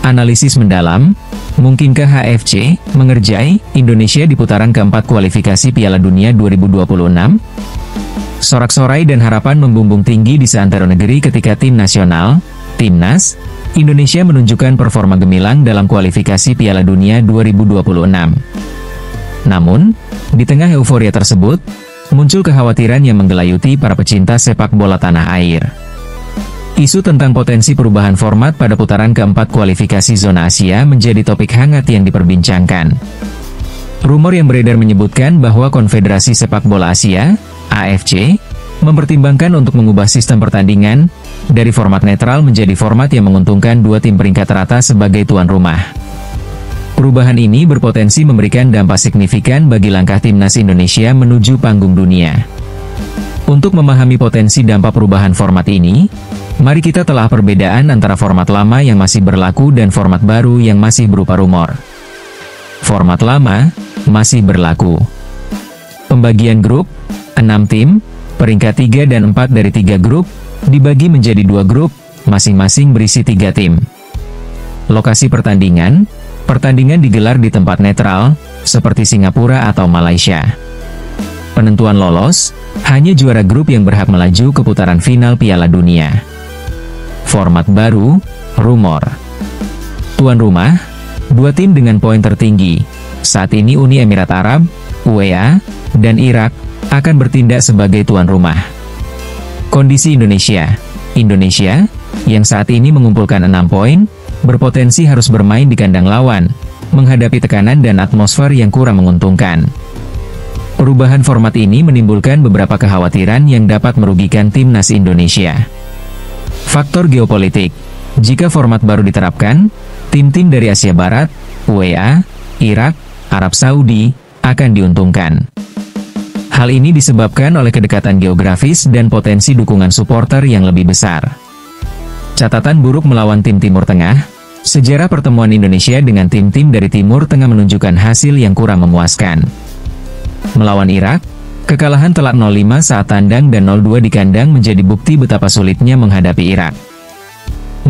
Analisis mendalam, mungkinkah HFC mengerjai Indonesia di putaran keempat kualifikasi Piala Dunia 2026? Sorak-sorai dan harapan membumbung tinggi di seantero negeri ketika tim nasional, Timnas, Indonesia menunjukkan performa gemilang dalam kualifikasi Piala Dunia 2026. Namun, di tengah euforia tersebut, muncul kekhawatiran yang menggelayuti para pecinta sepak bola tanah air. Isu tentang potensi perubahan format pada putaran keempat kualifikasi zona Asia menjadi topik hangat yang diperbincangkan. Rumor yang beredar menyebutkan bahwa Konfederasi Sepak Bola Asia, AFC, mempertimbangkan untuk mengubah sistem pertandingan dari format netral menjadi format yang menguntungkan dua tim peringkat teratas sebagai tuan rumah. Perubahan ini berpotensi memberikan dampak signifikan bagi langkah timnas Indonesia menuju panggung dunia. Untuk memahami potensi dampak perubahan format ini, mari kita telah perbedaan antara format lama yang masih berlaku dan format baru yang masih berupa rumor. Format lama masih berlaku. Pembagian grup, 6 tim, peringkat 3 dan 4 dari 3 grup, dibagi menjadi 2 grup, masing-masing berisi 3 tim. Lokasi pertandingan, pertandingan digelar di tempat netral, seperti Singapura atau Malaysia. Penentuan lolos, hanya juara grup yang berhak melaju ke putaran final Piala Dunia. Format baru, rumor. Tuan rumah, 2 tim dengan poin tertinggi. Saat ini Uni Emirat Arab, UEA, dan Irak, akan bertindak sebagai tuan rumah. Kondisi Indonesia. Indonesia, yang saat ini mengumpulkan 6 poin, berpotensi harus bermain di kandang lawan, menghadapi tekanan dan atmosfer yang kurang menguntungkan. Perubahan format ini menimbulkan beberapa kekhawatiran yang dapat merugikan timnas Indonesia. Faktor geopolitik. Jika format baru diterapkan, tim-tim dari Asia Barat, UEA, Irak, Arab Saudi, akan diuntungkan. Hal ini disebabkan oleh kedekatan geografis dan potensi dukungan supporter yang lebih besar. Catatan buruk melawan tim Timur Tengah. Sejarah pertemuan Indonesia dengan tim-tim dari Timur Tengah menunjukkan hasil yang kurang memuaskan. Melawan Irak, kekalahan telak 0-5 saat tandang dan 0-2 di kandang menjadi bukti betapa sulitnya menghadapi Irak.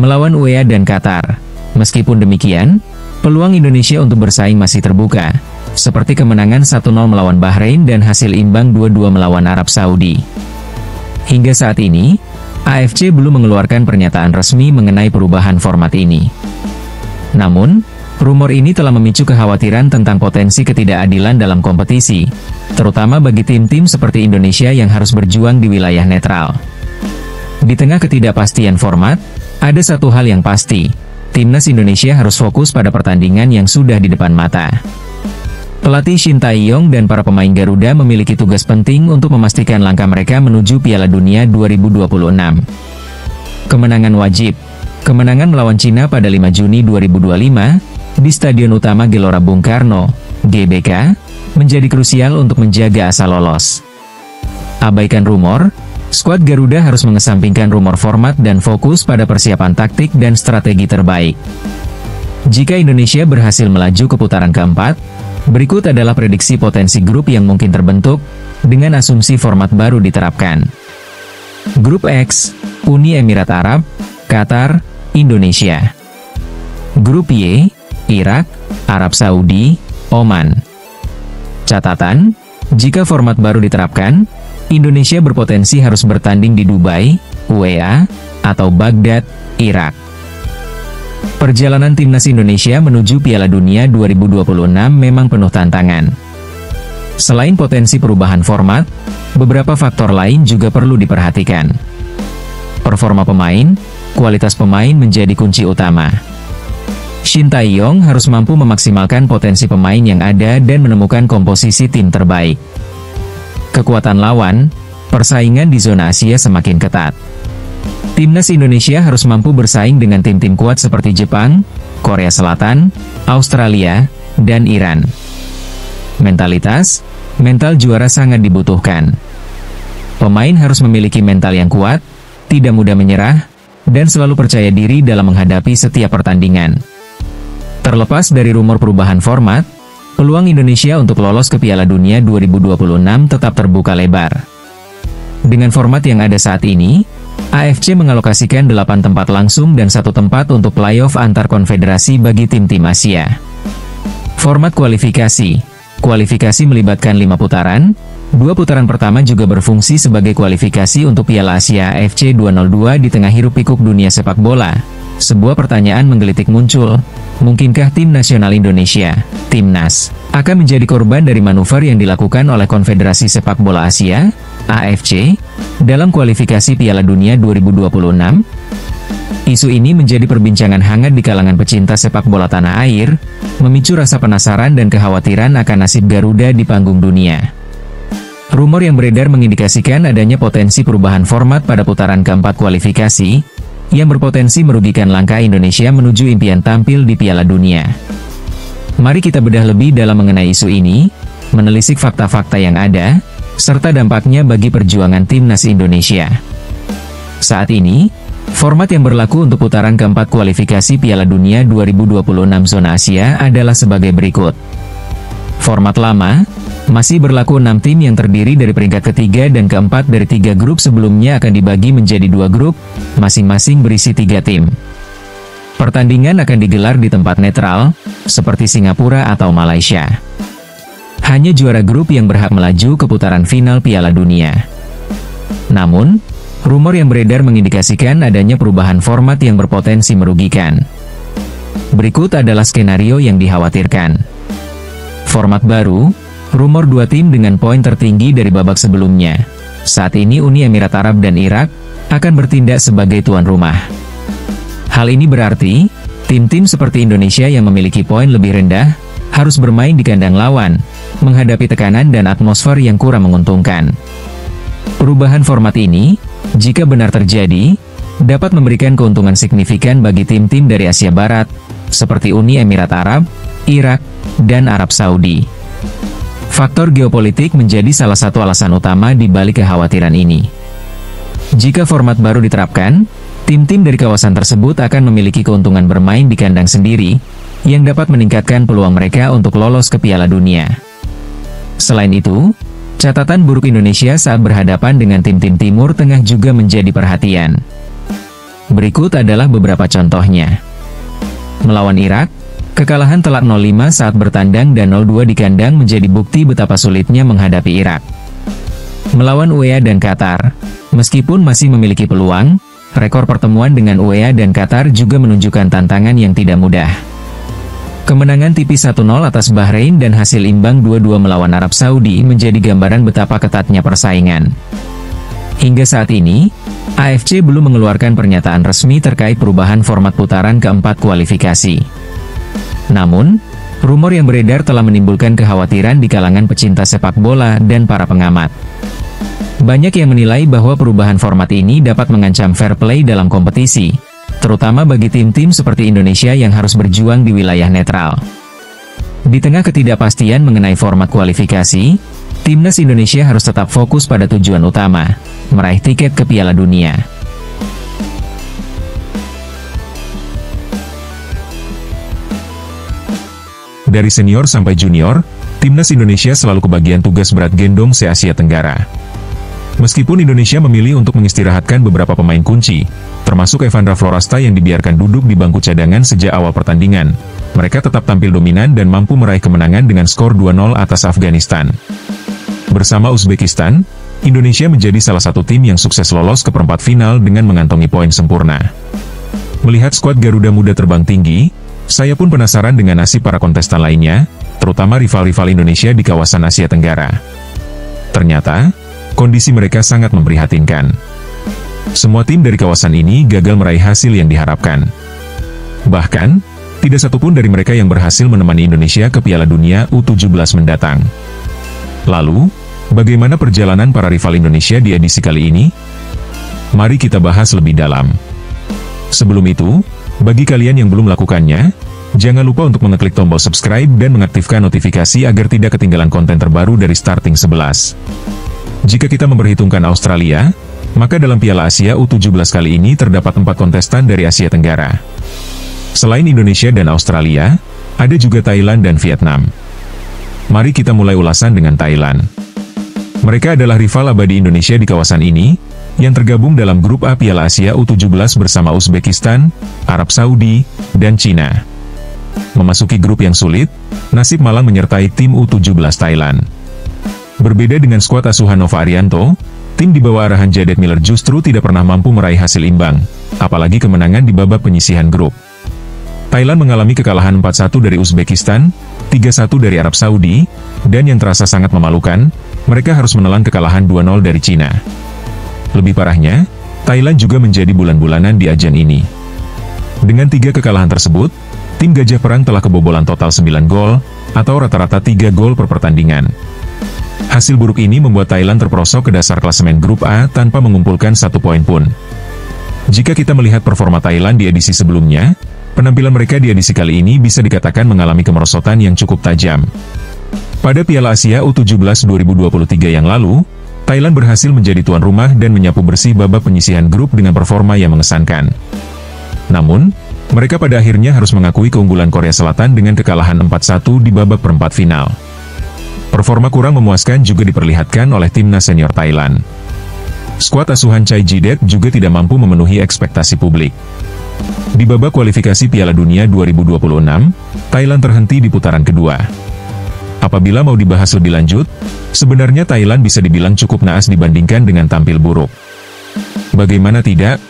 Melawan UEA dan Qatar, meskipun demikian, peluang Indonesia untuk bersaing masih terbuka, seperti kemenangan 1-0 melawan Bahrain dan hasil imbang 2-2 melawan Arab Saudi. Hingga saat ini, AFC belum mengeluarkan pernyataan resmi mengenai perubahan format ini. Namun, rumor ini telah memicu kekhawatiran tentang potensi ketidakadilan dalam kompetisi, terutama bagi tim-tim seperti Indonesia yang harus berjuang di wilayah netral. Di tengah ketidakpastian format, ada satu hal yang pasti, timnas Indonesia harus fokus pada pertandingan yang sudah di depan mata. Pelatih Shin Tae-yong dan para pemain Garuda memiliki tugas penting untuk memastikan langkah mereka menuju Piala Dunia 2026. Kemenangan wajib. Kemenangan melawan Cina pada 5 Juni 2025, di Stadion Utama Gelora Bung Karno, GBK, menjadi krusial untuk menjaga asa lolos. Abaikan rumor, skuad Garuda harus mengesampingkan rumor format dan fokus pada persiapan taktik dan strategi terbaik. Jika Indonesia berhasil melaju ke putaran keempat, berikut adalah prediksi potensi grup yang mungkin terbentuk, dengan asumsi format baru diterapkan. Grup X, Uni Emirat Arab, Qatar, Indonesia. Grup Y, Irak, Arab Saudi, Oman. Catatan, jika format baru diterapkan, Indonesia berpotensi harus bertanding di Dubai, UEA, atau Baghdad, Irak. Perjalanan timnas Indonesia menuju Piala Dunia 2026 memang penuh tantangan. Selain potensi perubahan format, beberapa faktor lain juga perlu diperhatikan. Performa pemain, kualitas pemain menjadi kunci utama. Shin Tae-yong harus mampu memaksimalkan potensi pemain yang ada dan menemukan komposisi tim terbaik. Kekuatan lawan, persaingan di zona Asia semakin ketat. Timnas Indonesia harus mampu bersaing dengan tim-tim kuat seperti Jepang, Korea Selatan, Australia, dan Iran. Mentalitas, mental juara sangat dibutuhkan. Pemain harus memiliki mental yang kuat, tidak mudah menyerah, dan selalu percaya diri dalam menghadapi setiap pertandingan. Terlepas dari rumor perubahan format, peluang Indonesia untuk lolos ke Piala Dunia 2026 tetap terbuka lebar. Dengan format yang ada saat ini, AFC mengalokasikan 8 tempat langsung dan 1 tempat untuk playoff antar konfederasi bagi tim-tim Asia. Format kualifikasi. Kualifikasi melibatkan 5 putaran. 2 putaran pertama juga berfungsi sebagai kualifikasi untuk Piala Asia AFC 202 di tengah hiruk-pikuk dunia sepak bola. Sebuah pertanyaan menggelitik muncul. Mungkinkah tim nasional Indonesia, Timnas, akan menjadi korban dari manuver yang dilakukan oleh Konfederasi Sepak Bola Asia, AFC, dalam kualifikasi Piala Dunia 2026? Isu ini menjadi perbincangan hangat di kalangan pecinta sepak bola tanah air, memicu rasa penasaran dan kekhawatiran akan nasib Garuda di panggung dunia. Rumor yang beredar mengindikasikan adanya potensi perubahan format pada putaran keempat kualifikasi, yang berpotensi merugikan langkah Indonesia menuju impian tampil di Piala Dunia. Mari kita bedah lebih dalam mengenai isu ini, menelisik fakta-fakta yang ada, serta dampaknya bagi perjuangan timnas Indonesia. Saat ini, format yang berlaku untuk putaran keempat kualifikasi Piala Dunia 2026 zona Asia adalah sebagai berikut. Format lama masih berlaku 6 tim yang terdiri dari peringkat ketiga dan keempat dari 3 grup sebelumnya akan dibagi menjadi 2 grup, masing-masing berisi 3 tim. Pertandingan akan digelar di tempat netral, seperti Singapura atau Malaysia. Hanya juara grup yang berhak melaju ke putaran final Piala Dunia. Namun, rumor yang beredar mengindikasikan adanya perubahan format yang berpotensi merugikan. Berikut adalah skenario yang dikhawatirkan. Format baru. Rumor 2 tim dengan poin tertinggi dari babak sebelumnya. Saat ini Uni Emirat Arab dan Irak akan bertindak sebagai tuan rumah. Hal ini berarti, tim-tim seperti Indonesia yang memiliki poin lebih rendah, harus bermain di kandang lawan, menghadapi tekanan dan atmosfer yang kurang menguntungkan. Perubahan format ini, jika benar terjadi, dapat memberikan keuntungan signifikan bagi tim-tim dari Asia Barat, seperti Uni Emirat Arab, Irak, dan Arab Saudi. Faktor geopolitik menjadi salah satu alasan utama di balik kekhawatiran ini. Jika format baru diterapkan, tim-tim dari kawasan tersebut akan memiliki keuntungan bermain di kandang sendiri, yang dapat meningkatkan peluang mereka untuk lolos ke Piala Dunia. Selain itu, catatan buruk Indonesia saat berhadapan dengan tim-tim Timur Tengah juga menjadi perhatian. Berikut adalah beberapa contohnya. Melawan Irak, kekalahan telak 0-5 saat bertandang dan 0-2 di kandang menjadi bukti betapa sulitnya menghadapi Irak. Melawan UEA dan Qatar, meskipun masih memiliki peluang, rekor pertemuan dengan UEA dan Qatar juga menunjukkan tantangan yang tidak mudah. Kemenangan tipis 1-0 atas Bahrain dan hasil imbang 2-2 melawan Arab Saudi menjadi gambaran betapa ketatnya persaingan. Hingga saat ini, AFC belum mengeluarkan pernyataan resmi terkait perubahan format putaran keempat kualifikasi. Namun, rumor yang beredar telah menimbulkan kekhawatiran di kalangan pecinta sepak bola dan para pengamat. Banyak yang menilai bahwa perubahan format ini dapat mengancam fair play dalam kompetisi, terutama bagi tim-tim seperti Indonesia yang harus berjuang di wilayah netral. Di tengah ketidakpastian mengenai format kualifikasi, timnas Indonesia harus tetap fokus pada tujuan utama, meraih tiket ke Piala Dunia. Dari senior sampai junior, timnas Indonesia selalu kebagian tugas berat gendong se-Asia Tenggara. Meskipun Indonesia memilih untuk mengistirahatkan beberapa pemain kunci, termasuk Evandra Florasta yang dibiarkan duduk di bangku cadangan sejak awal pertandingan, mereka tetap tampil dominan dan mampu meraih kemenangan dengan skor 2-0 atas Afghanistan. Bersama Uzbekistan, Indonesia menjadi salah satu tim yang sukses lolos ke perempat final dengan mengantongi poin sempurna. Melihat skuad Garuda Muda terbang tinggi, saya pun penasaran dengan nasib para kontestan lainnya, terutama rival-rival Indonesia di kawasan Asia Tenggara. Ternyata, kondisi mereka sangat memprihatinkan. Semua tim dari kawasan ini gagal meraih hasil yang diharapkan. Bahkan, tidak satupun dari mereka yang berhasil menemani Indonesia ke Piala Dunia U17 mendatang. Lalu, bagaimana perjalanan para rival Indonesia di edisi kali ini? Mari kita bahas lebih dalam. Sebelum itu, bagi kalian yang belum melakukannya, jangan lupa untuk mengeklik tombol subscribe dan mengaktifkan notifikasi agar tidak ketinggalan konten terbaru dari Starting 11. Jika kita memperhitungkan Australia, maka dalam Piala Asia U17 kali ini terdapat 4 kontestan dari Asia Tenggara. Selain Indonesia dan Australia, ada juga Thailand dan Vietnam. Mari kita mulai ulasan dengan Thailand. Mereka adalah rival abadi Indonesia di kawasan ini, yang tergabung dalam grup A Piala Asia U17 bersama Uzbekistan, Arab Saudi, dan Cina. Memasuki grup yang sulit, nasib malang menyertai tim U17 Thailand. Berbeda dengan skuad asuhan Nova Arianto, tim di bawah arahan Jaded Miller justru tidak pernah mampu meraih hasil imbang, apalagi kemenangan di babak penyisihan grup. Thailand mengalami kekalahan 4-1 dari Uzbekistan, 3-1 dari Arab Saudi, dan yang terasa sangat memalukan, mereka harus menelan kekalahan 2-0 dari Cina. Lebih parahnya, Thailand juga menjadi bulan-bulanan di ajang ini. Dengan 3 kekalahan tersebut, tim Gajah Perang telah kebobolan total 9 gol, atau rata-rata 3 gol per pertandingan. Hasil buruk ini membuat Thailand terperosok ke dasar klasemen grup A tanpa mengumpulkan 1 poin pun. Jika kita melihat performa Thailand di edisi sebelumnya, penampilan mereka di edisi kali ini bisa dikatakan mengalami kemerosotan yang cukup tajam. Pada Piala Asia U17 2023 yang lalu, Thailand berhasil menjadi tuan rumah dan menyapu bersih babak penyisihan grup dengan performa yang mengesankan. Namun, mereka pada akhirnya harus mengakui keunggulan Korea Selatan dengan kekalahan 4-1 di babak perempat final. Performa kurang memuaskan juga diperlihatkan oleh timnas senior Thailand. Skuad asuhan Chai Ji-daek juga tidak mampu memenuhi ekspektasi publik. Di babak kualifikasi Piala Dunia 2026, Thailand terhenti di putaran kedua. Apabila mau dibahas lebih lanjut, sebenarnya Thailand bisa dibilang cukup naas dibandingkan dengan tampil buruk. Bagaimana tidak?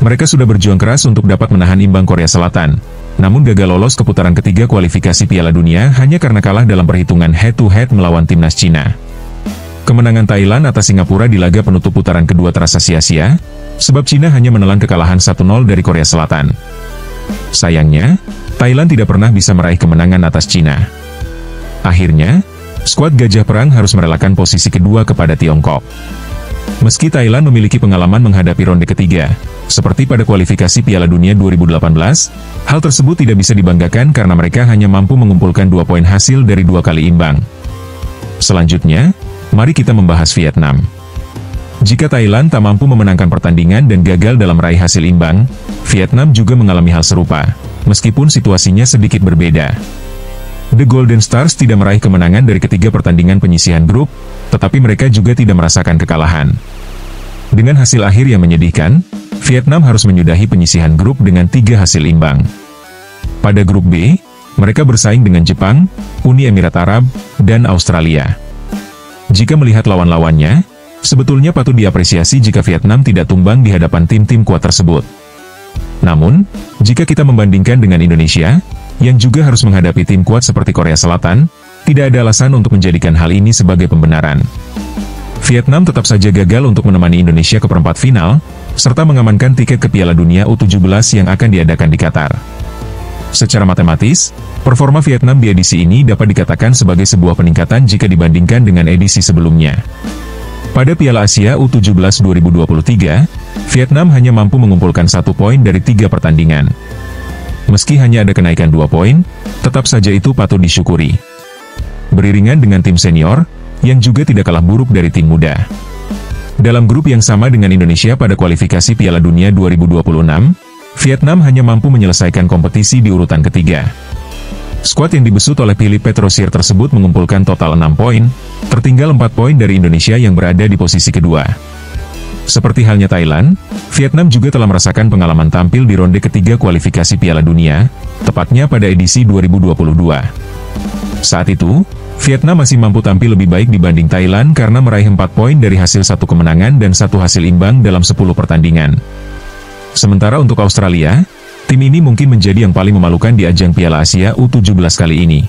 Mereka sudah berjuang keras untuk dapat menahan imbang Korea Selatan, namun gagal lolos ke putaran ketiga kualifikasi Piala Dunia hanya karena kalah dalam perhitungan head-to-head melawan timnas Cina. Kemenangan Thailand atas Singapura di laga penutup putaran kedua terasa sia-sia, sebab Cina hanya menelan kekalahan 1-0 dari Korea Selatan. Sayangnya, Thailand tidak pernah bisa meraih kemenangan atas Cina. Akhirnya, skuad Gajah Perang harus merelakan posisi kedua kepada Tiongkok. Meski Thailand memiliki pengalaman menghadapi ronde ketiga, seperti pada kualifikasi Piala Dunia 2018, hal tersebut tidak bisa dibanggakan karena mereka hanya mampu mengumpulkan 2 poin hasil dari 2 kali imbang. Selanjutnya, mari kita membahas Vietnam. Jika Thailand tak mampu memenangkan pertandingan dan gagal dalam meraih hasil imbang, Vietnam juga mengalami hal serupa, meskipun situasinya sedikit berbeda. The Golden Stars tidak meraih kemenangan dari ketiga pertandingan penyisihan grup, tetapi mereka juga tidak merasakan kekalahan. Dengan hasil akhir yang menyedihkan, Vietnam harus menyudahi penyisihan grup dengan 3 hasil imbang. Pada grup B, mereka bersaing dengan Jepang, Uni Emirat Arab, dan Australia. Jika melihat lawan-lawannya, sebetulnya patut diapresiasi jika Vietnam tidak tumbang di hadapan tim-tim kuat tersebut. Namun, jika kita membandingkan dengan Indonesia, yang juga harus menghadapi tim kuat seperti Korea Selatan, tidak ada alasan untuk menjadikan hal ini sebagai pembenaran. Vietnam tetap saja gagal untuk menemani Indonesia ke perempat final, serta mengamankan tiket ke Piala Dunia U17 yang akan diadakan di Qatar. Secara matematis, performa Vietnam di edisi ini dapat dikatakan sebagai sebuah peningkatan jika dibandingkan dengan edisi sebelumnya. Pada Piala Asia U17 2023, Vietnam hanya mampu mengumpulkan 1 poin dari 3 pertandingan. Meski hanya ada kenaikan 2 poin, tetap saja itu patut disyukuri. Beriringan dengan tim senior, yang juga tidak kalah buruk dari tim muda. Dalam grup yang sama dengan Indonesia pada kualifikasi Piala Dunia 2026, Vietnam hanya mampu menyelesaikan kompetisi di urutan ketiga. Skuad yang dibesut oleh Philippe Petrosier tersebut mengumpulkan total 6 poin, tertinggal 4 poin dari Indonesia yang berada di posisi kedua. Seperti halnya Thailand, Vietnam juga telah merasakan pengalaman tampil di ronde ketiga kualifikasi Piala Dunia, tepatnya pada edisi 2022. Saat itu, Vietnam masih mampu tampil lebih baik dibanding Thailand karena meraih 4 poin dari hasil 1 kemenangan dan 1 hasil imbang dalam 10 pertandingan. Sementara untuk Australia, tim ini mungkin menjadi yang paling memalukan di ajang Piala Asia U17 kali ini.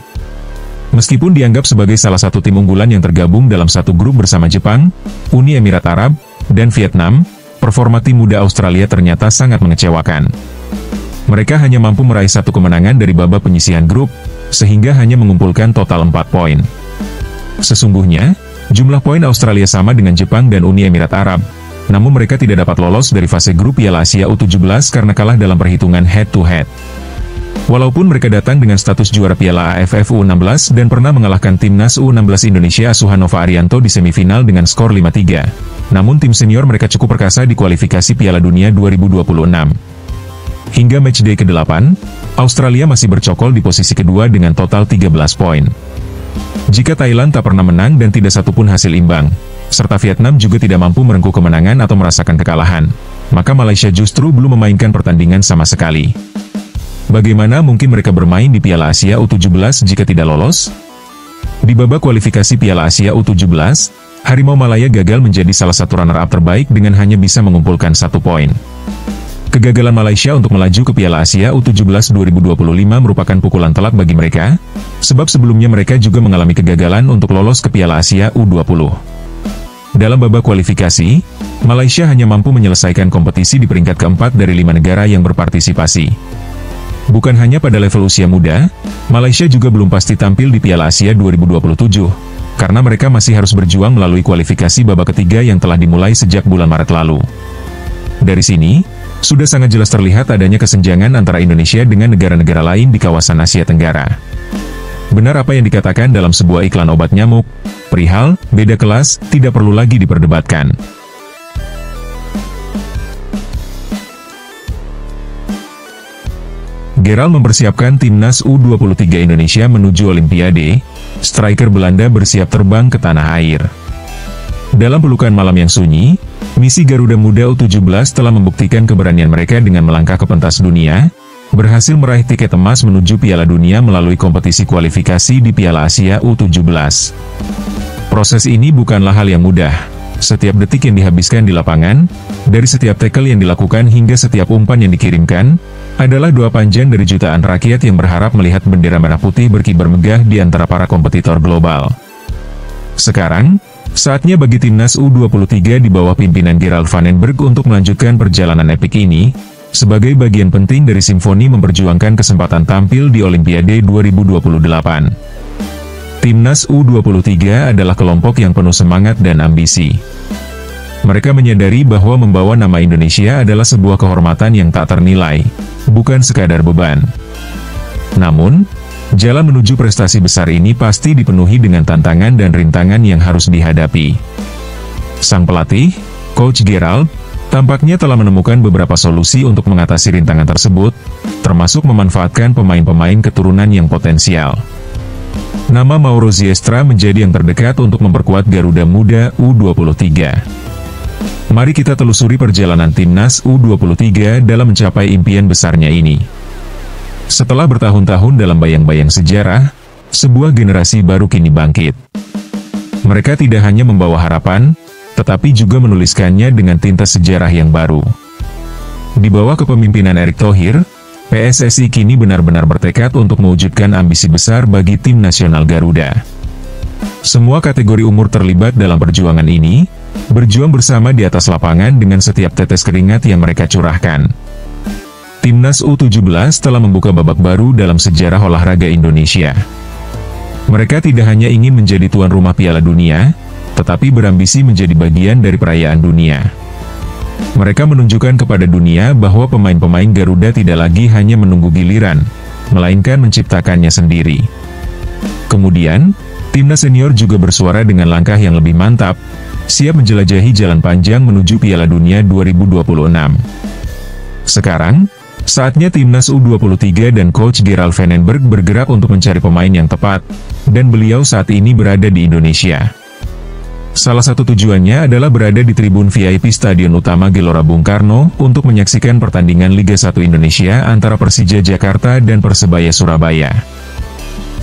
Meskipun dianggap sebagai salah satu tim unggulan yang tergabung dalam satu grup bersama Jepang, Uni Emirat Arab, dan Vietnam, performa tim muda Australia ternyata sangat mengecewakan. Mereka hanya mampu meraih 1 kemenangan dari babak penyisihan grup, sehingga hanya mengumpulkan total 4 poin. Sesungguhnya, jumlah poin Australia sama dengan Jepang dan Uni Emirat Arab, namun mereka tidak dapat lolos dari fase grup Piala Asia U17 karena kalah dalam perhitungan head-to-head. Walaupun mereka datang dengan status juara Piala AFF U16 dan pernah mengalahkan timnas U16 Indonesia asuhan Nova Arianto di semifinal dengan skor 5-3, namun tim senior mereka cukup perkasa di kualifikasi Piala Dunia 2026. Hingga matchday ke-8, Australia masih bercokol di posisi kedua dengan total 13 poin. Jika Thailand tak pernah menang dan tidak satupun hasil imbang, serta Vietnam juga tidak mampu merengkuh kemenangan atau merasakan kekalahan, maka Malaysia justru belum memainkan pertandingan sama sekali. Bagaimana mungkin mereka bermain di Piala Asia U17 jika tidak lolos? Di babak kualifikasi Piala Asia U17, Harimau Malaya gagal menjadi salah satu runner-up terbaik dengan hanya bisa mengumpulkan 1 poin. Kegagalan Malaysia untuk melaju ke Piala Asia U17 2025 merupakan pukulan telak bagi mereka, sebab sebelumnya mereka juga mengalami kegagalan untuk lolos ke Piala Asia U20. Dalam babak kualifikasi, Malaysia hanya mampu menyelesaikan kompetisi di peringkat keempat dari 5 negara yang berpartisipasi. Bukan hanya pada level usia muda, Malaysia juga belum pasti tampil di Piala Asia 2027, karena mereka masih harus berjuang melalui kualifikasi babak ketiga yang telah dimulai sejak bulan Maret lalu. Dari sini, sudah sangat jelas terlihat adanya kesenjangan antara Indonesia dengan negara-negara lain di kawasan Asia Tenggara. Benar apa yang dikatakan dalam sebuah iklan obat nyamuk, perihal beda kelas tidak perlu lagi diperdebatkan. Gerald mempersiapkan timnas U23 Indonesia menuju Olimpiade, striker Belanda bersiap terbang ke tanah air. Dalam pelukan malam yang sunyi, misi Garuda Muda U17 telah membuktikan keberanian mereka dengan melangkah ke pentas dunia, berhasil meraih tiket emas menuju Piala Dunia melalui kompetisi kualifikasi di Piala Asia U17. Proses ini bukanlah hal yang mudah. Setiap detik yang dihabiskan di lapangan, dari setiap tackle yang dilakukan hingga setiap umpan yang dikirimkan, adalah doa panjang dari jutaan rakyat yang berharap melihat bendera merah putih berkibar megah di antara para kompetitor global. Sekarang, saatnya bagi timnas U23 di bawah pimpinan Gerald van den Berg untuk melanjutkan perjalanan epik ini, sebagai bagian penting dari simfoni memperjuangkan kesempatan tampil di Olimpiade 2028. Timnas U23 adalah kelompok yang penuh semangat dan ambisi. Mereka menyadari bahwa membawa nama Indonesia adalah sebuah kehormatan yang tak ternilai, bukan sekadar beban. Namun, jalan menuju prestasi besar ini pasti dipenuhi dengan tantangan dan rintangan yang harus dihadapi. Sang pelatih, Coach Gerald, tampaknya telah menemukan beberapa solusi untuk mengatasi rintangan tersebut, termasuk memanfaatkan pemain-pemain keturunan yang potensial. Nama Mauro Ziestra menjadi yang terdekat untuk memperkuat Garuda Muda U23. Mari kita telusuri perjalanan timnas U23 dalam mencapai impian besarnya ini. Setelah bertahun-tahun dalam bayang-bayang sejarah, sebuah generasi baru kini bangkit. Mereka tidak hanya membawa harapan, tetapi juga menuliskannya dengan tinta sejarah yang baru. Di bawah kepemimpinan Erick Thohir, PSSI kini benar-benar bertekad untuk mewujudkan ambisi besar bagi tim nasional Garuda. Semua kategori umur terlibat dalam perjuangan ini, berjuang bersama di atas lapangan dengan setiap tetes keringat yang mereka curahkan. Timnas U17 telah membuka babak baru dalam sejarah olahraga Indonesia. Mereka tidak hanya ingin menjadi tuan rumah Piala Dunia, tetapi berambisi menjadi bagian dari perayaan dunia. Mereka menunjukkan kepada dunia bahwa pemain-pemain Garuda tidak lagi hanya menunggu giliran, melainkan menciptakannya sendiri. Kemudian, timnas senior juga bersuara dengan langkah yang lebih mantap, siap menjelajahi jalan panjang menuju Piala Dunia 2026. Sekarang, saatnya timnas U23 dan Coach Gerald van den Berg bergerak untuk mencari pemain yang tepat, dan beliau saat ini berada di Indonesia. Salah satu tujuannya adalah berada di tribun VIP Stadion Utama Gelora Bung Karno untuk menyaksikan pertandingan Liga 1 Indonesia antara Persija Jakarta dan Persebaya Surabaya.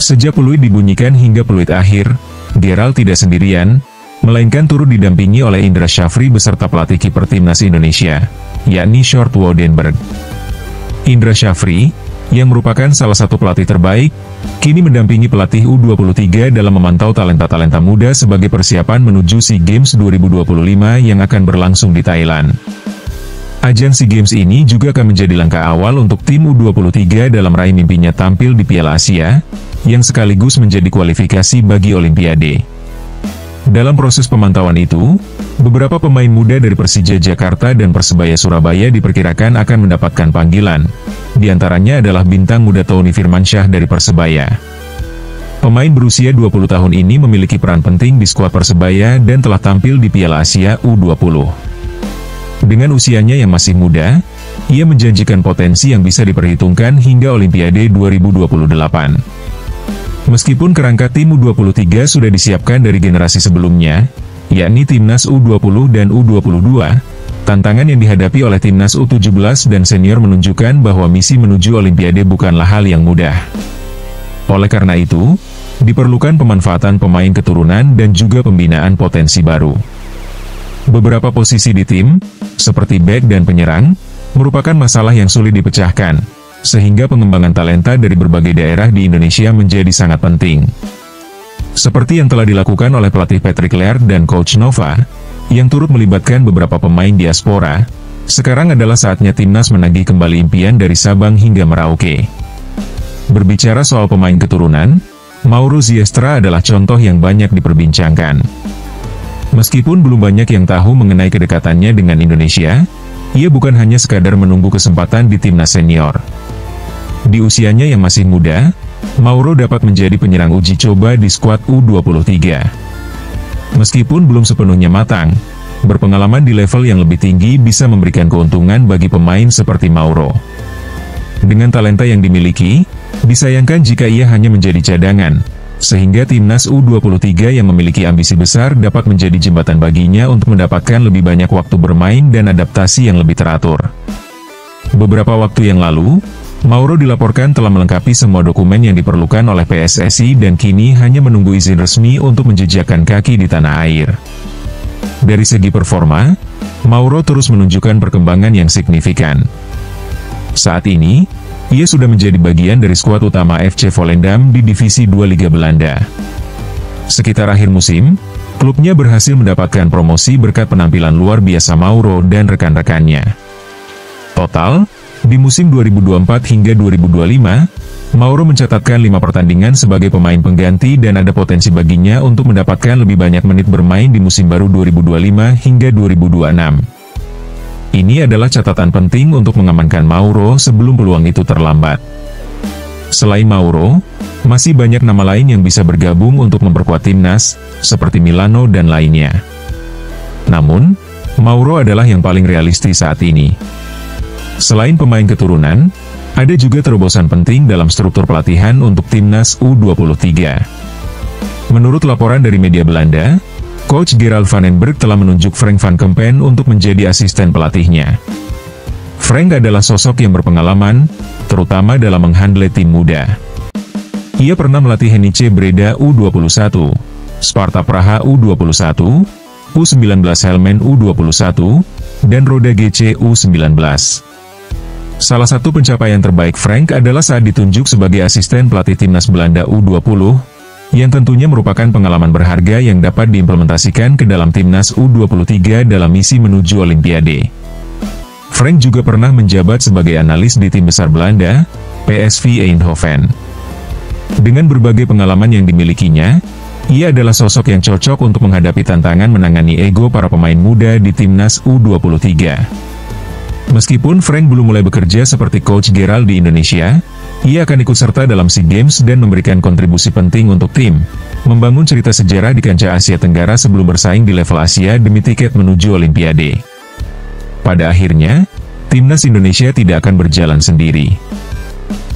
Sejak peluit dibunyikan hingga peluit akhir, Gerald tidak sendirian, melainkan turut didampingi oleh Indra Syafri beserta pelatih kiper timnas Indonesia, yakni Sjoerd Woudenberg. Indra Syafri, yang merupakan salah satu pelatih terbaik, kini mendampingi pelatih U23 dalam memantau talenta-talenta muda sebagai persiapan menuju SEA Games 2025 yang akan berlangsung di Thailand. Ajang SEA Games ini juga akan menjadi langkah awal untuk tim U23 dalam meraih mimpinya tampil di Piala Asia, yang sekaligus menjadi kualifikasi bagi Olimpiade. Dalam proses pemantauan itu, beberapa pemain muda dari Persija Jakarta dan Persebaya Surabaya diperkirakan akan mendapatkan panggilan. Di antaranya adalah bintang muda Tony Firmansyah dari Persebaya. Pemain berusia 20 tahun ini memiliki peran penting di skuad Persebaya dan telah tampil di Piala Asia U20. Dengan usianya yang masih muda, ia menjanjikan potensi yang bisa diperhitungkan hingga Olimpiade 2028. Meskipun kerangka tim U23 sudah disiapkan dari generasi sebelumnya, yakni Timnas U20 dan U22, tantangan yang dihadapi oleh Timnas U17 dan senior menunjukkan bahwa misi menuju Olimpiade bukanlah hal yang mudah. Oleh karena itu, diperlukan pemanfaatan pemain keturunan dan juga pembinaan potensi baru. Beberapa posisi di tim, seperti bek dan penyerang, merupakan masalah yang sulit dipecahkan, sehingga pengembangan talenta dari berbagai daerah di Indonesia menjadi sangat penting. Seperti yang telah dilakukan oleh pelatih Patrick Laird dan Coach Nova, yang turut melibatkan beberapa pemain diaspora, sekarang adalah saatnya timnas menagih kembali impian dari Sabang hingga Merauke. Berbicara soal pemain keturunan, Mauro Ziestra adalah contoh yang banyak diperbincangkan. Meskipun belum banyak yang tahu mengenai kedekatannya dengan Indonesia, ia bukan hanya sekadar menunggu kesempatan di timnas senior. Di usianya yang masih muda, Mauro dapat menjadi penyerang uji coba di skuad U23. Meskipun belum sepenuhnya matang, berpengalaman di level yang lebih tinggi bisa memberikan keuntungan bagi pemain seperti Mauro. Dengan talenta yang dimiliki, disayangkan jika ia hanya menjadi cadangan, sehingga timnas U23 yang memiliki ambisi besar dapat menjadi jembatan baginya untuk mendapatkan lebih banyak waktu bermain dan adaptasi yang lebih teratur. Beberapa waktu yang lalu, Mauro dilaporkan telah melengkapi semua dokumen yang diperlukan oleh PSSI dan kini hanya menunggu izin resmi untuk menjejakkan kaki di tanah air. Dari segi performa, Mauro terus menunjukkan perkembangan yang signifikan. Saat ini, ia sudah menjadi bagian dari skuad utama FC Volendam di Divisi 2 Liga Belanda. Sekitar akhir musim, klubnya berhasil mendapatkan promosi berkat penampilan luar biasa Mauro dan rekan-rekannya. Total, di musim 2024 hingga 2025, Mauro mencatatkan 5 pertandingan sebagai pemain pengganti dan ada potensi baginya untuk mendapatkan lebih banyak menit bermain di musim baru 2025 hingga 2026. Ini adalah catatan penting untuk mengamankan Mauro sebelum peluang itu terlambat. Selain Mauro, masih banyak nama lain yang bisa bergabung untuk memperkuat timnas, seperti Milano dan lainnya. Namun, Mauro adalah yang paling realistis saat ini. Selain pemain keturunan, ada juga terobosan penting dalam struktur pelatihan untuk timnas U23. Menurut laporan dari media Belanda, Coach Gerald van den Berg telah menunjuk Frank van Kempen untuk menjadi asisten pelatihnya. Frank adalah sosok yang berpengalaman, terutama dalam menghandle tim muda. Ia pernah melatih Henice Breda U21, Sparta Praha U21, U19 Helmen U21, dan Roda GC U19. Salah satu pencapaian terbaik Frank adalah saat ditunjuk sebagai asisten pelatih timnas Belanda U20, yang tentunya merupakan pengalaman berharga yang dapat diimplementasikan ke dalam timnas U23 dalam misi menuju Olimpiade. Frank juga pernah menjabat sebagai analis di tim besar Belanda, PSV Eindhoven. Dengan berbagai pengalaman yang dimilikinya, ia adalah sosok yang cocok untuk menghadapi tantangan menangani ego para pemain muda di timnas U23. Meskipun Frank belum mulai bekerja seperti Coach Gerald di Indonesia, ia akan ikut serta dalam SEA Games dan memberikan kontribusi penting untuk tim, membangun cerita sejarah di kancah Asia Tenggara sebelum bersaing di level Asia demi tiket menuju Olimpiade. Pada akhirnya, timnas Indonesia tidak akan berjalan sendiri.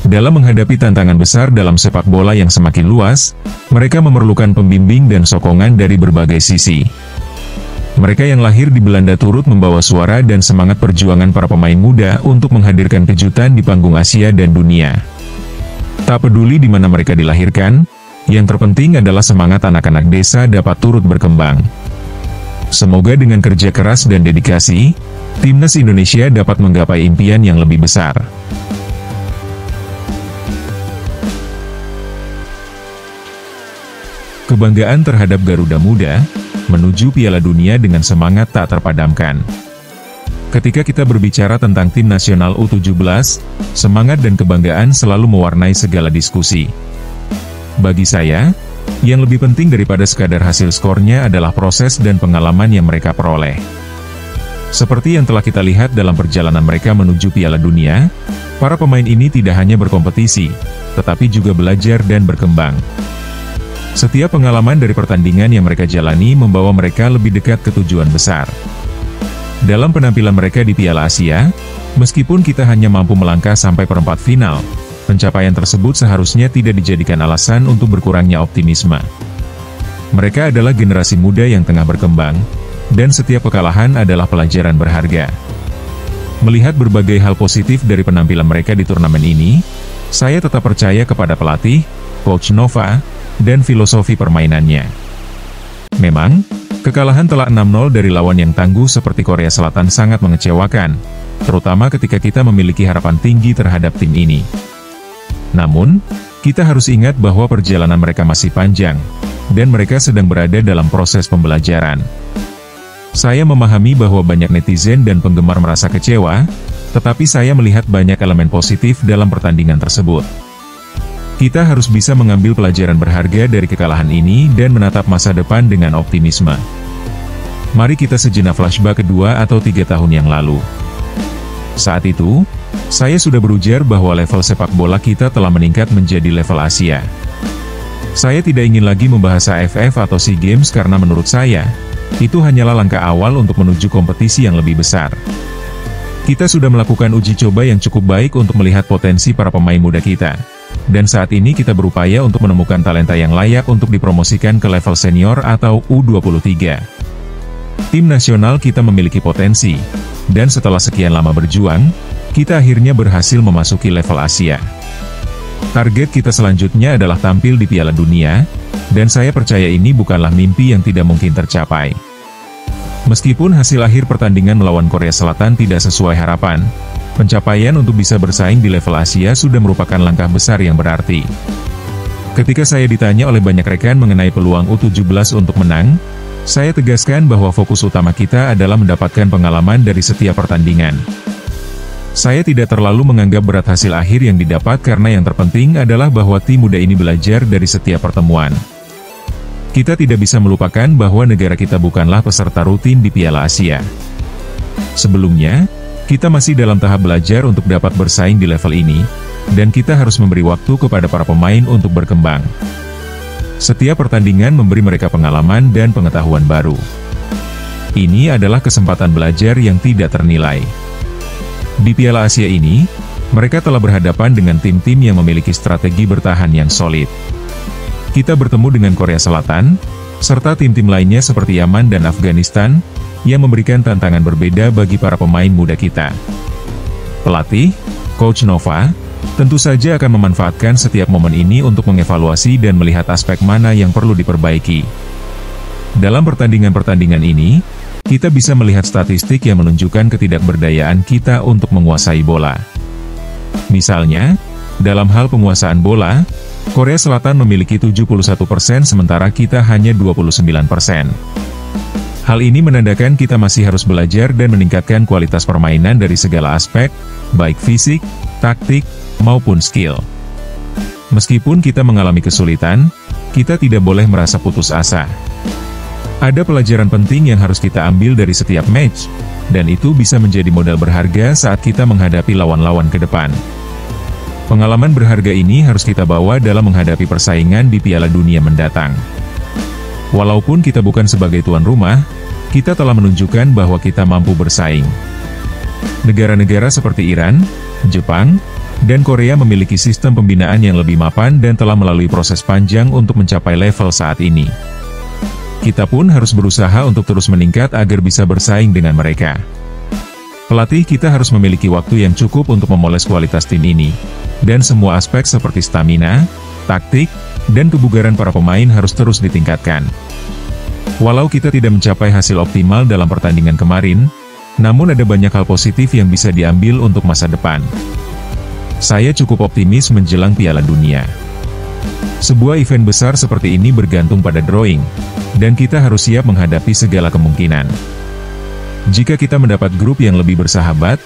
Dalam menghadapi tantangan besar dalam sepak bola yang semakin luas, mereka memerlukan pembimbing dan sokongan dari berbagai sisi. Mereka yang lahir di Belanda turut membawa suara dan semangat perjuangan para pemain muda untuk menghadirkan kejutan di panggung Asia dan dunia. Tak peduli di mana mereka dilahirkan, yang terpenting adalah semangat anak-anak desa dapat turut berkembang. Semoga dengan kerja keras dan dedikasi, timnas Indonesia dapat menggapai impian yang lebih besar. Kebanggaan terhadap Garuda Muda menuju Piala Dunia dengan semangat tak terpadamkan. Ketika kita berbicara tentang tim nasional U17, semangat dan kebanggaan selalu mewarnai segala diskusi. Bagi saya, yang lebih penting daripada sekadar hasil skornya adalah proses dan pengalaman yang mereka peroleh. Seperti yang telah kita lihat dalam perjalanan mereka menuju Piala Dunia, para pemain ini tidak hanya berkompetisi, tetapi juga belajar dan berkembang. Setiap pengalaman dari pertandingan yang mereka jalani membawa mereka lebih dekat ke tujuan besar. Dalam penampilan mereka di Piala Asia, meskipun kita hanya mampu melangkah sampai perempat final, pencapaian tersebut seharusnya tidak dijadikan alasan untuk berkurangnya optimisme. Mereka adalah generasi muda yang tengah berkembang, dan setiap kekalahan adalah pelajaran berharga. Melihat berbagai hal positif dari penampilan mereka di turnamen ini, saya tetap percaya kepada pelatih, Coach Nova, dan filosofi permainannya. Memang, kekalahan telak 6-0 dari lawan yang tangguh seperti Korea Selatan sangat mengecewakan, terutama ketika kita memiliki harapan tinggi terhadap tim ini. Namun, kita harus ingat bahwa perjalanan mereka masih panjang, dan mereka sedang berada dalam proses pembelajaran. Saya memahami bahwa banyak netizen dan penggemar merasa kecewa, tetapi saya melihat banyak elemen positif dalam pertandingan tersebut. Kita harus bisa mengambil pelajaran berharga dari kekalahan ini dan menatap masa depan dengan optimisme. Mari kita sejenak flashback ke 2 atau 3 tahun yang lalu. Saat itu, saya sudah berujar bahwa level sepak bola kita telah meningkat menjadi level Asia. Saya tidak ingin lagi membahas AFF atau SEA Games karena menurut saya, itu hanyalah langkah awal untuk menuju kompetisi yang lebih besar. Kita sudah melakukan uji coba yang cukup baik untuk melihat potensi para pemain muda kita. Dan saat ini kita berupaya untuk menemukan talenta yang layak untuk dipromosikan ke level senior atau U23. Tim nasional kita memiliki potensi, dan setelah sekian lama berjuang, kita akhirnya berhasil memasuki level Asia. Target kita selanjutnya adalah tampil di Piala Dunia, dan saya percaya ini bukanlah mimpi yang tidak mungkin tercapai. Meskipun hasil akhir pertandingan melawan Korea Selatan tidak sesuai harapan, pencapaian untuk bisa bersaing di level Asia sudah merupakan langkah besar yang berarti. Ketika saya ditanya oleh banyak rekan mengenai peluang U17 untuk menang, saya tegaskan bahwa fokus utama kita adalah mendapatkan pengalaman dari setiap pertandingan. Saya tidak terlalu menganggap berat hasil akhir yang didapat karena yang terpenting adalah bahwa tim muda ini belajar dari setiap pertemuan. Kita tidak bisa melupakan bahwa negara kita bukanlah peserta rutin di Piala Asia. Sebelumnya, kita masih dalam tahap belajar untuk dapat bersaing di level ini, dan kita harus memberi waktu kepada para pemain untuk berkembang. Setiap pertandingan memberi mereka pengalaman dan pengetahuan baru. Ini adalah kesempatan belajar yang tidak ternilai. Di Piala Asia ini, mereka telah berhadapan dengan tim-tim yang memiliki strategi bertahan yang solid. Kita bertemu dengan Korea Selatan, serta tim-tim lainnya seperti Yaman dan Afghanistan, yang memberikan tantangan berbeda bagi para pemain muda kita. Pelatih, Coach Nova, tentu saja akan memanfaatkan setiap momen ini untuk mengevaluasi dan melihat aspek mana yang perlu diperbaiki. Dalam pertandingan-pertandingan ini, kita bisa melihat statistik yang menunjukkan ketidakberdayaan kita untuk menguasai bola. Misalnya, dalam hal penguasaan bola, Korea Selatan memiliki 71% sementara kita hanya 29%. Hal ini menandakan kita masih harus belajar dan meningkatkan kualitas permainan dari segala aspek, baik fisik, taktik, maupun skill. Meskipun kita mengalami kesulitan, kita tidak boleh merasa putus asa. Ada pelajaran penting yang harus kita ambil dari setiap match, dan itu bisa menjadi modal berharga saat kita menghadapi lawan-lawan ke depan. Pengalaman berharga ini harus kita bawa dalam menghadapi persaingan di Piala Dunia mendatang. Walaupun kita bukan sebagai tuan rumah, kita telah menunjukkan bahwa kita mampu bersaing. Negara-negara seperti Iran, Jepang, dan Korea memiliki sistem pembinaan yang lebih mapan dan telah melalui proses panjang untuk mencapai level saat ini. Kita pun harus berusaha untuk terus meningkat agar bisa bersaing dengan mereka. Pelatih kita harus memiliki waktu yang cukup untuk memoles kualitas tim ini, dan semua aspek seperti stamina, taktik, dan kebugaran para pemain harus terus ditingkatkan. Walau kita tidak mencapai hasil optimal dalam pertandingan kemarin, namun ada banyak hal positif yang bisa diambil untuk masa depan. Saya cukup optimis menjelang Piala Dunia. Sebuah event besar seperti ini bergantung pada drawing, dan kita harus siap menghadapi segala kemungkinan. Jika kita mendapat grup yang lebih bersahabat,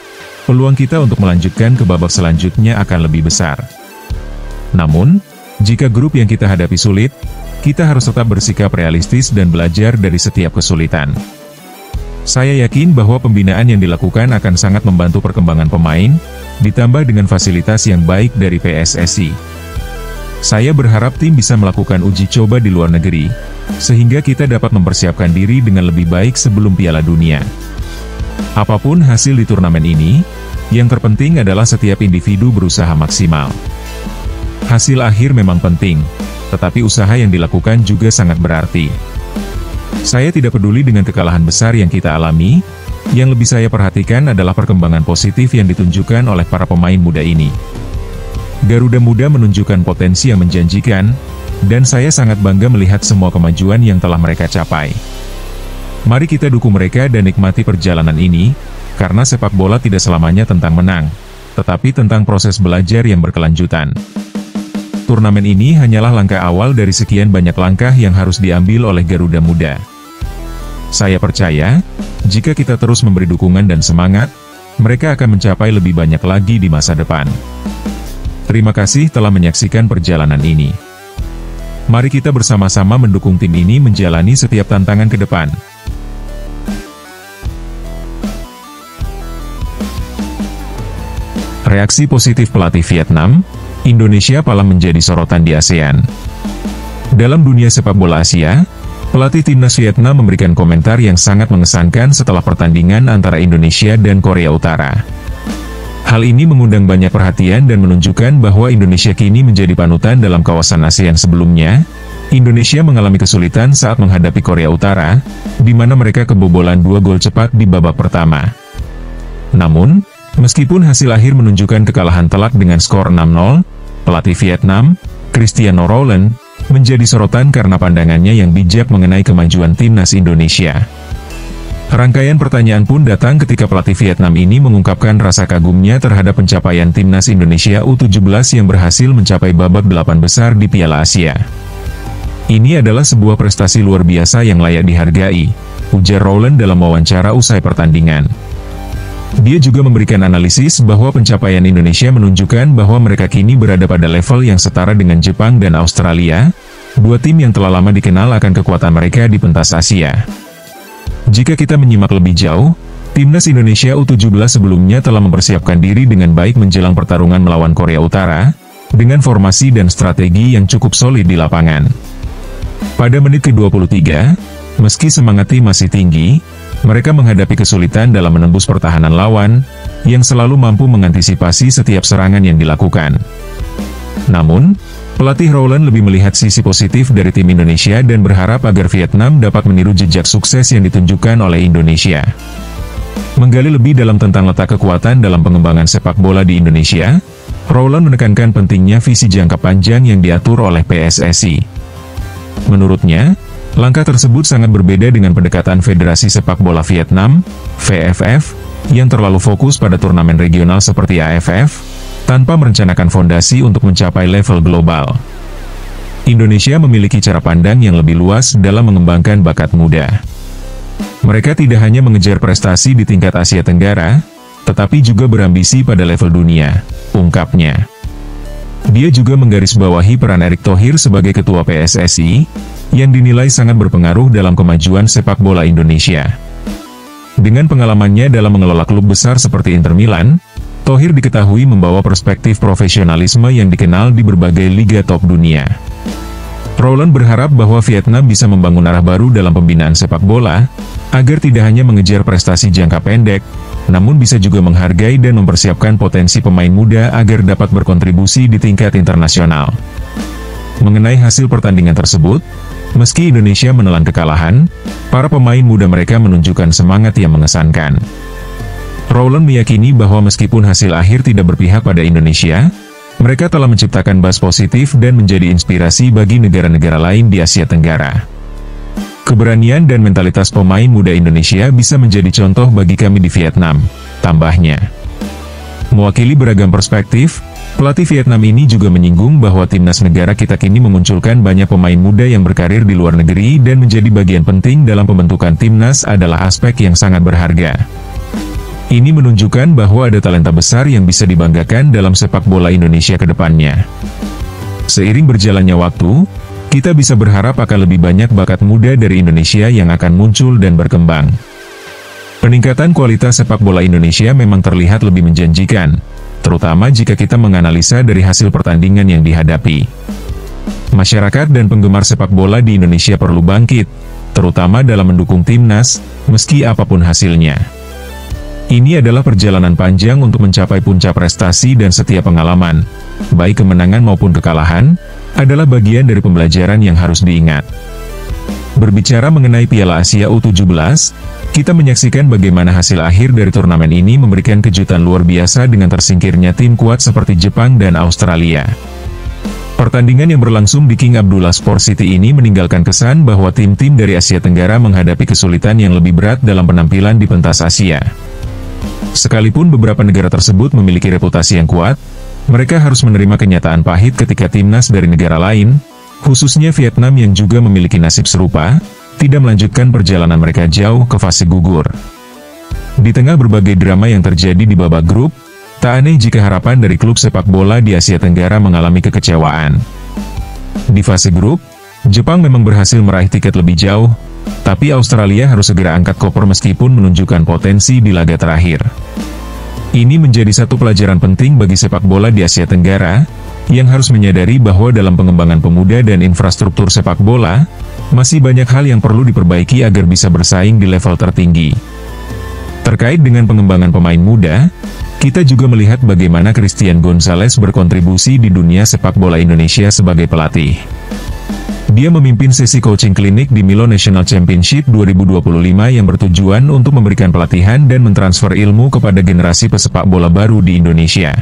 peluang kita untuk melanjutkan ke babak selanjutnya akan lebih besar. Namun, jika grup yang kita hadapi sulit, kita harus tetap bersikap realistis dan belajar dari setiap kesulitan. Saya yakin bahwa pembinaan yang dilakukan akan sangat membantu perkembangan pemain, ditambah dengan fasilitas yang baik dari PSSI. Saya berharap tim bisa melakukan uji coba di luar negeri, sehingga kita dapat mempersiapkan diri dengan lebih baik sebelum Piala Dunia. Apapun hasil di turnamen ini, yang terpenting adalah setiap individu berusaha maksimal. Hasil akhir memang penting, tetapi usaha yang dilakukan juga sangat berarti. Saya tidak peduli dengan kekalahan besar yang kita alami, yang lebih saya perhatikan adalah perkembangan positif yang ditunjukkan oleh para pemain muda ini. Garuda Muda menunjukkan potensi yang menjanjikan, dan saya sangat bangga melihat semua kemajuan yang telah mereka capai. Mari kita dukung mereka dan nikmati perjalanan ini, karena sepak bola tidak selamanya tentang menang, tetapi tentang proses belajar yang berkelanjutan. Turnamen ini hanyalah langkah awal dari sekian banyak langkah yang harus diambil oleh Garuda Muda. Saya percaya, jika kita terus memberi dukungan dan semangat, mereka akan mencapai lebih banyak lagi di masa depan. Terima kasih telah menyaksikan perjalanan ini. Mari kita bersama-sama mendukung tim ini menjalani setiap tantangan ke depan. Reaksi positif pelatih Vietnam, Indonesia palang menjadi sorotan di ASEAN. Dalam dunia sepak bola Asia, pelatih timnas Vietnam memberikan komentar yang sangat mengesankan setelah pertandingan antara Indonesia dan Korea Utara. Hal ini mengundang banyak perhatian dan menunjukkan bahwa Indonesia kini menjadi panutan dalam kawasan ASEAN. Sebelumnya, Indonesia mengalami kesulitan saat menghadapi Korea Utara, di mana mereka kebobolan 2 gol cepat di babak pertama. Namun, meskipun hasil akhir menunjukkan kekalahan telak dengan skor 6-0, pelatih Vietnam, Cristiano Ronaldo, menjadi sorotan karena pandangannya yang bijak mengenai kemajuan timnas Indonesia. Rangkaian pertanyaan pun datang ketika pelatih Vietnam ini mengungkapkan rasa kagumnya terhadap pencapaian timnas Indonesia U17 yang berhasil mencapai babak 8 besar di Piala Asia. Ini adalah sebuah prestasi luar biasa yang layak dihargai, ujar Ronaldo dalam wawancara usai pertandingan. Dia juga memberikan analisis bahwa pencapaian Indonesia menunjukkan bahwa mereka kini berada pada level yang setara dengan Jepang dan Australia, dua tim yang telah lama dikenal akan kekuatan mereka di pentas Asia. Jika kita menyimak lebih jauh, timnas Indonesia U17 sebelumnya telah mempersiapkan diri dengan baik menjelang pertarungan melawan Korea Utara, dengan formasi dan strategi yang cukup solid di lapangan. Pada menit ke-23, meski semangat tim masih tinggi, mereka menghadapi kesulitan dalam menembus pertahanan lawan, yang selalu mampu mengantisipasi setiap serangan yang dilakukan. Namun, pelatih Ronaldo lebih melihat sisi positif dari tim Indonesia dan berharap agar Vietnam dapat meniru jejak sukses yang ditunjukkan oleh Indonesia. Menggali lebih dalam tentang letak kekuatan dalam pengembangan sepak bola di Indonesia, Ronaldo menekankan pentingnya visi jangka panjang yang diatur oleh PSSI. Menurutnya, langkah tersebut sangat berbeda dengan pendekatan Federasi Sepak Bola Vietnam, VFF, yang terlalu fokus pada turnamen regional seperti AFF, tanpa merencanakan fondasi untuk mencapai level global. Indonesia memiliki cara pandang yang lebih luas dalam mengembangkan bakat muda. Mereka tidak hanya mengejar prestasi di tingkat Asia Tenggara, tetapi juga berambisi pada level dunia, ungkapnya. Dia juga menggarisbawahi peran Erick Thohir sebagai ketua PSSI, yang dinilai sangat berpengaruh dalam kemajuan sepak bola Indonesia. Dengan pengalamannya dalam mengelola klub besar seperti Inter Milan, Thohir diketahui membawa perspektif profesionalisme yang dikenal di berbagai liga top dunia. Ronaldo berharap bahwa Vietnam bisa membangun arah baru dalam pembinaan sepak bola, agar tidak hanya mengejar prestasi jangka pendek, namun bisa juga menghargai dan mempersiapkan potensi pemain muda agar dapat berkontribusi di tingkat internasional. Mengenai hasil pertandingan tersebut, meski Indonesia menelan kekalahan, para pemain muda mereka menunjukkan semangat yang mengesankan. Ronaldo meyakini bahwa meskipun hasil akhir tidak berpihak pada Indonesia, mereka telah menciptakan buzz positif dan menjadi inspirasi bagi negara-negara lain di Asia Tenggara. Keberanian dan mentalitas pemain muda Indonesia bisa menjadi contoh bagi kami di Vietnam, tambahnya. Mewakili beragam perspektif, pelatih Vietnam ini juga menyinggung bahwa timnas negara kita kini memunculkan banyak pemain muda yang berkarir di luar negeri dan menjadi bagian penting dalam pembentukan timnas adalah aspek yang sangat berharga. Ini menunjukkan bahwa ada talenta besar yang bisa dibanggakan dalam sepak bola Indonesia ke depannya. Seiring berjalannya waktu, kita bisa berharap akan lebih banyak bakat muda dari Indonesia yang akan muncul dan berkembang. Peningkatan kualitas sepak bola Indonesia memang terlihat lebih menjanjikan, terutama jika kita menganalisa dari hasil pertandingan yang dihadapi. Masyarakat dan penggemar sepak bola di Indonesia perlu bangkit, terutama dalam mendukung timnas, meski apapun hasilnya. Ini adalah perjalanan panjang untuk mencapai puncak prestasi dan setiap pengalaman, baik kemenangan maupun kekalahan, adalah bagian dari pembelajaran yang harus diingat. Berbicara mengenai Piala Asia U17, kita menyaksikan bagaimana hasil akhir dari turnamen ini memberikan kejutan luar biasa dengan tersingkirnya tim kuat seperti Jepang dan Australia. Pertandingan yang berlangsung di King Abdullah Sport City ini meninggalkan kesan bahwa tim-tim dari Asia Tenggara menghadapi kesulitan yang lebih berat dalam penampilan di pentas Asia. Sekalipun beberapa negara tersebut memiliki reputasi yang kuat, mereka harus menerima kenyataan pahit ketika timnas dari negara lain, khususnya Vietnam yang juga memiliki nasib serupa, tidak melanjutkan perjalanan mereka jauh ke fase gugur. Di tengah berbagai drama yang terjadi di babak grup, tak aneh jika harapan dari klub sepak bola di Asia Tenggara mengalami kekecewaan. Di fase grup, Jepang memang berhasil meraih tiket lebih jauh, tapi Australia harus segera angkat koper meskipun menunjukkan potensi di laga terakhir. Ini menjadi satu pelajaran penting bagi sepak bola di Asia Tenggara, yang harus menyadari bahwa dalam pengembangan pemuda dan infrastruktur sepak bola, masih banyak hal yang perlu diperbaiki agar bisa bersaing di level tertinggi. Terkait dengan pengembangan pemain muda, kita juga melihat bagaimana Christian Gonzalez berkontribusi di dunia sepak bola Indonesia sebagai pelatih. Dia memimpin sesi coaching klinik di Milo National Championship 2025 yang bertujuan untuk memberikan pelatihan dan mentransfer ilmu kepada generasi pesepak bola baru di Indonesia.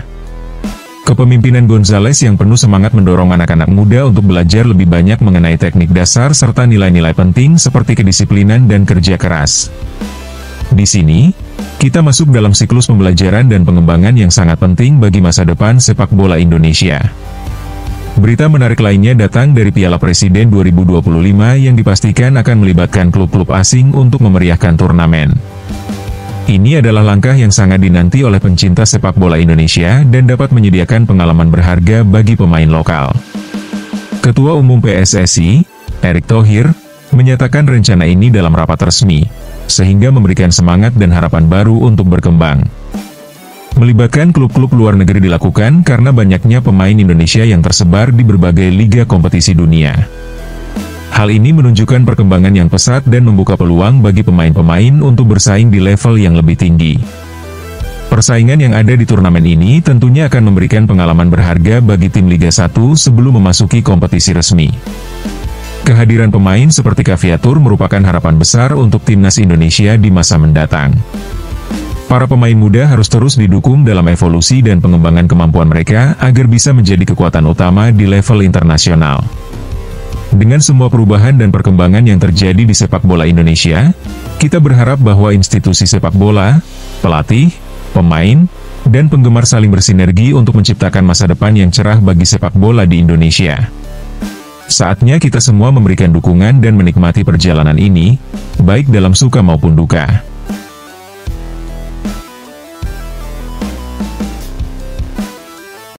Kepemimpinan Gonzalez yang penuh semangat mendorong anak-anak muda untuk belajar lebih banyak mengenai teknik dasar serta nilai-nilai penting seperti kedisiplinan dan kerja keras. Di sini, kita masuk dalam siklus pembelajaran dan pengembangan yang sangat penting bagi masa depan sepak bola Indonesia. Berita menarik lainnya datang dari Piala Presiden 2025 yang dipastikan akan melibatkan klub-klub asing untuk memeriahkan turnamen. Ini adalah langkah yang sangat dinanti oleh pencinta sepak bola Indonesia dan dapat menyediakan pengalaman berharga bagi pemain lokal. Ketua Umum PSSI, Erick Thohir, menyatakan rencana ini dalam rapat resmi, sehingga memberikan semangat dan harapan baru untuk berkembang. Melibatkan klub-klub luar negeri dilakukan karena banyaknya pemain Indonesia yang tersebar di berbagai liga kompetisi dunia. Hal ini menunjukkan perkembangan yang pesat dan membuka peluang bagi pemain-pemain untuk bersaing di level yang lebih tinggi. Persaingan yang ada di turnamen ini tentunya akan memberikan pengalaman berharga bagi tim Liga 1 sebelum memasuki kompetisi resmi. Kehadiran pemain seperti Caviatur merupakan harapan besar untuk timnas Indonesia di masa mendatang. Para pemain muda harus terus didukung dalam evolusi dan pengembangan kemampuan mereka agar bisa menjadi kekuatan utama di level internasional. Dengan semua perubahan dan perkembangan yang terjadi di sepak bola Indonesia, kita berharap bahwa institusi sepak bola, pelatih, pemain, dan penggemar saling bersinergi untuk menciptakan masa depan yang cerah bagi sepak bola di Indonesia. Saatnya kita semua memberikan dukungan dan menikmati perjalanan ini, baik dalam suka maupun duka.